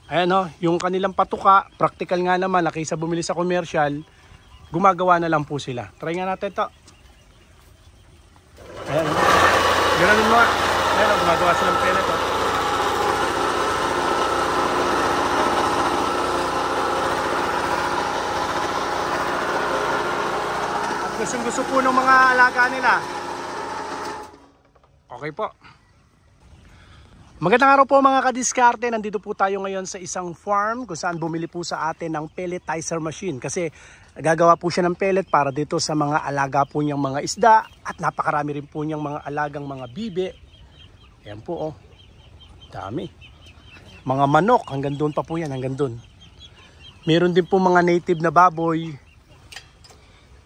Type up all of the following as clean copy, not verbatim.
Ayan o, yung kanilang patuka, practical nga naman, kaysa bumili sa commercial, gumagawa na lang po sila. Try nga natin to. Ayan o. Ganoon mo. Ayan o, gumagawa silang pellet o. Gusto po ng mga alaga nila. Okay po. Magandang araw po mga kadiskarte. Nandito po tayo ngayon sa isang farm kung saan bumili po sa atin ng pelletizer machine. Kasi gagawa po siya ng pellet para dito sa mga alaga po niyang mga isda. At napakarami rin po niyang mga alagang mga bibe. Ayan po oh. Dami. Mga manok. Hanggang doon pa po yan. Hanggang doon. Meron din po mga native na baboy.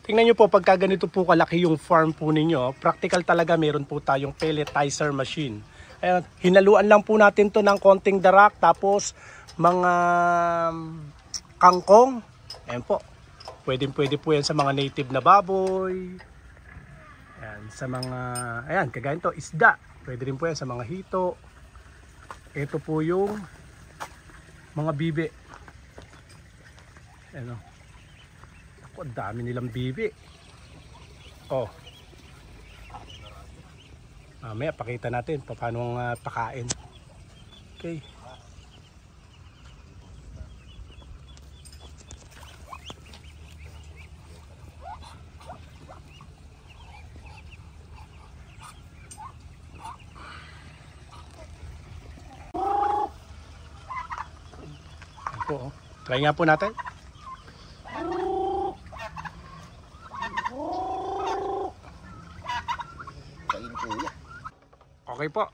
Tingnan nyo po pagka ganito po kalaki yung farm po ninyo, practical talaga meron po tayong pelletizer machine. Ayan, hinaluan lang po natin to ng konting darak tapos mga kangkong. Ayan po. Pwede po yan sa mga native na baboy. Ayan, sa mga, ayan, kagaya to, isda. Pwede rin po yan sa mga hito. Ito po yung mga bibe. Ayan o. Ang dami nilang bibi. Oh. Mamaya pakita natin paano pakain. Okay. Ayan po, oh. Try nga po natin. Okay po.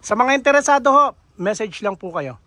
Sa mga interesado ho, message lang po kayo.